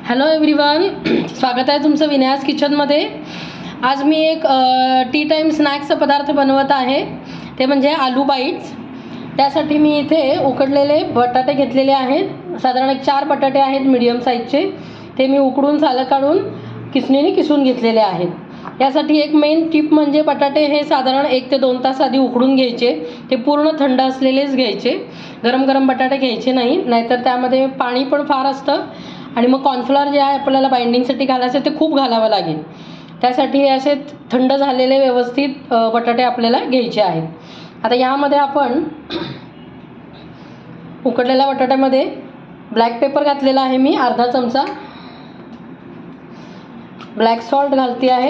Hello everyone, स्वागत आहे तुमचं विनायक किचनमध्ये. आज मी एक टी टाईम स्नॅक्सचा पदार्थ बनवत आहे, ते म्हणजे आलू बाईट्स. त्यासाठी मी इथे उकडलेले बटाटे घेतलेले आहेत. साधारण एक 4 बटाटे आहेत मीडियम साईजचे. ते मी उकडून सालं काढून किसणीने किसून घेतलेले आहेत. यासाठी एक मेन टिप म्हणजे बटाटे हे साधारण 1 ते 2 तास आधी उकडून घ्यायचे. ते पूर्ण थंड असलेलेच घ्यायचे, गरम गरम बटाटे घ्यायचे नाही, नाहीतर त्यामध्ये पाणी पण फार असतं आणि मग कॉर्नफ्लॉवर जे आहे आपल्याला बाइंडिंगसाठी घालायचं ते खूप घालावं लागेल. त्यासाठी हे असे थंड झालेले व्यवस्थित बटाटे आपल्याला घ्यायचे आहेत. आता यामध्ये आपण उकडलेल्या बटाट्यामध्ये ब्लॅक पेपर घातलेला आहे मी अर्धा चमचा. ब्लॅक सॉल्ट घालते आहे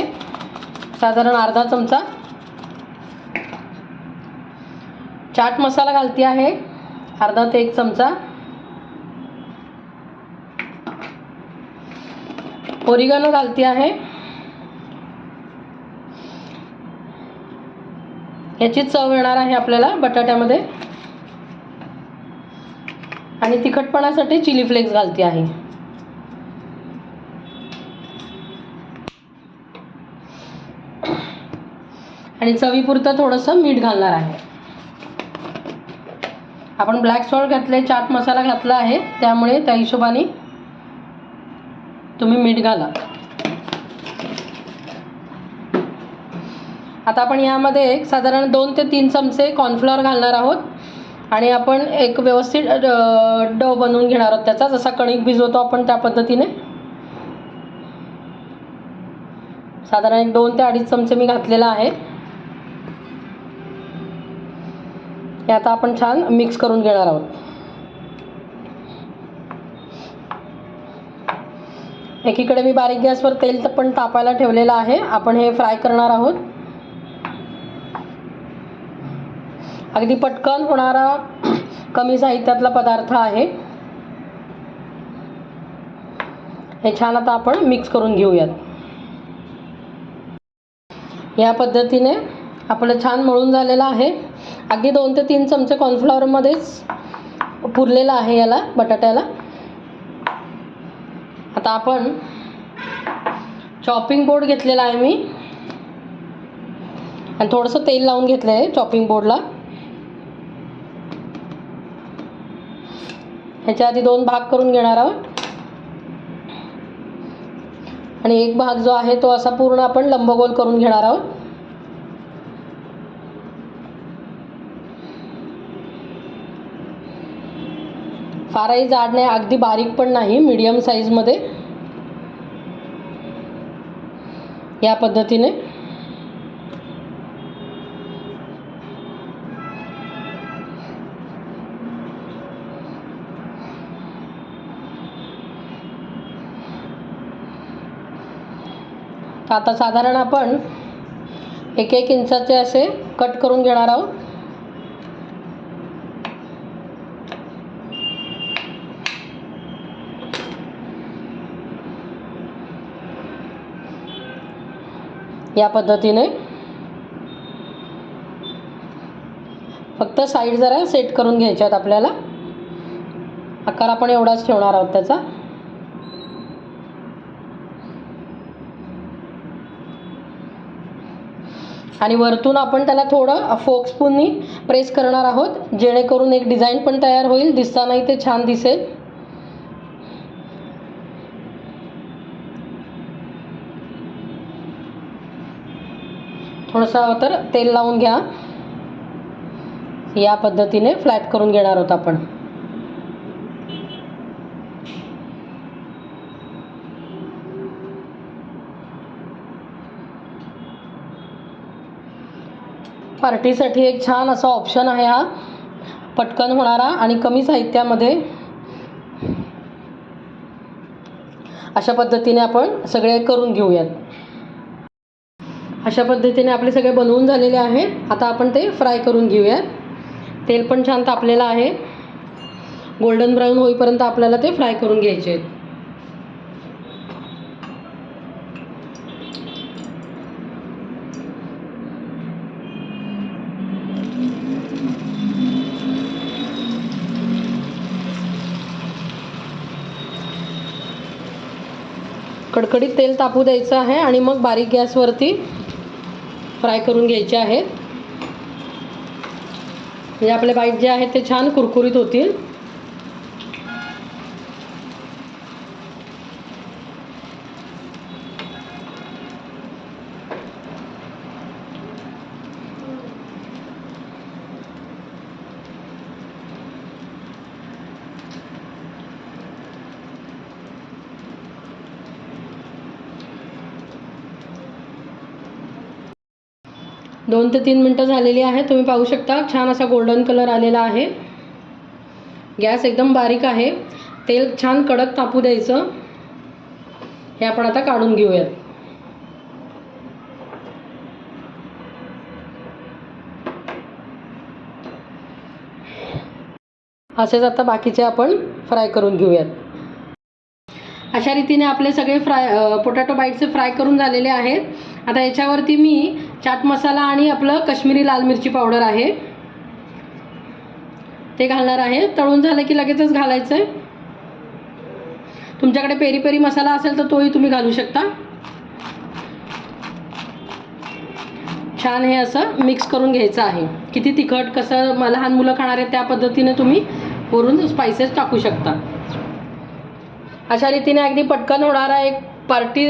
साधारण अर्धा चमचा. चाट मसाला घालते आहे अर्धा ते 1 चमचा. ओरिगॅनो घालते आहे. याची चव येणार आहे आपल्याला बटाट्यामध्ये. आणि तिखटपणासाठी चिली फ्लेक्स घालते आहे. आणि चवीपुरतं थोडंसं मीठ घालणार आहे. आपण ब्लॅक सॉल्ट घातले, चाट मसाला घातला आहे, त्यामुळे त्या हिशोबाने तुम्ही मीठ घाला. आता आपण यामध्ये एक साधारण 2 ते 3 चमचे कॉर्नफ्लॉवर घालणार आहोत. आणि आपण एक व्यवस्थित डो बनवून घेणार आहोत त्याचा, जसा कणिक भिजवतो आपण त्या पद्धतीने. साधारण एक 2 ते 2.5 चमचे मी घातलेला आहे. हे आता आपण छान मिक्स करून घेणार आहोत. एकीकडे मी बारीक गॅसवर तेल पण तापायला ठेवलेलं आहे. आपण हे फ्राय करणार आहोत. अगदी पटकन होणारा कमी साहित्यातला पदार्थ आहे. हे छान आता आपण मिक्स करून घेऊयात. या पद्धतीने आपलं छान मळून झालेलं आहे. अगदी 2 ते 3 चमचे कॉर्नफ्लॉवरमध्येच पुरलेलं आहे याला, बटाट्याला. आता आपण चॉपिंग बोर्ड घेतलेला आहे मी आणि थोडंसं तेल लावून घेतलं आहे चॉपिंग बोर्डला. ह्याच्या आधी 2 भाग करून घेणार आहोत आणि एक भाग जो आहे तो असा पूर्ण आपण लंबगोल करून घेणार आहोत. फारही जाड नाही, अगदी बारीक पण नाही, मीडियम साईजमध्ये. या पद्धतीने आता साधारण आपण 1-1 इंचाचे असे कट करून घेणार आहोत. या पद्धतीने फक्त साईड जरा सेट करून घ्यायच्यात आपल्याला. आकार आपण एवढाच ठेवणार आहोत त्याचा. आणि वरतून आपण त्याला थोडं फोक स्पूननी प्रेस करणार आहोत, जेणेकरून एक डिझाईन पण तयार होईल, दिसतानाही ते छान दिसेल. थोडंसं तर तेल लावून घ्या. या पद्धतीने फ्लॅट करून घेणार आहोत आपण. पार्टीसाठी एक छान असा ऑप्शन आहे हा, पटकन होणारा आणि कमी साहित्यामध्ये. अशा पद्धतीने आपण सगळे करून घेऊयात. अशा पद्धतीने आपले सगळे बनवून झालेले आहे. आता आपण ते फ्राय करून घेऊयात. तेल पण छान तापलेलं आहे. गोल्डन ब्राऊन होईपर्यंत आपल्याला ते फ्राय करून घ्यायचे आहेत. कडकडीत तेल तापू द्यायचं आहे आणि मग बारीक गॅसवरती फ्राय करून घ्यायचे आहेत. म्हणजे आपले बाईट जे आहेत ते छान कुरकुरीत होतील. दोन ते 3 मिनटं झालेली आहे. तुम्ही पाहू शकता छान असा गोल्डन कलर आलेला आहे. गॅस एकदम बारीक आहे. तेल छान कडक तापू द्यायचं. हे आपण आता काढून घेऊयात. असेच आता बाकीचे आपण फ्राय करून घेऊयात. अशा रीतीने आपले सगळे पोटॅटो बाईटचे फ्राय करून झालेले आहेत. आता याच्यावरती मी चाट मसाला आणि आपलं काश्मीरी लाल मिरची पावडर आहे ते घालणार आहे. तळून झालं की लगेचच घालायचं आहे. तुमच्याकडे पेरी पेरी मसाला असेल तर तोही तुम्ही घालू शकता. छान हे असं मिक्स करून घ्यायचं आहे. किती तिखट कसं लहान मुलं खाणार आहेत त्या पद्धतीने तुम्ही वरून स्पाइसेस टाकू शकता. अशा रीतीने अगदी पटकन होणारा एक पार्टी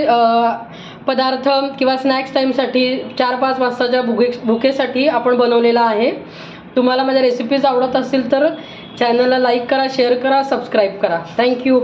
पदार्थ किंवा स्नॅक्स टाईमसाठी 4-5 वाजताच्या भुकेसाठी आपण बनवलेला आहे. तुम्हाला माझ्या रेसिपीज आवडत असतील तर चॅनलला लाईक करा, शेअर करा, सबस्क्राईब करा. थँक्यू.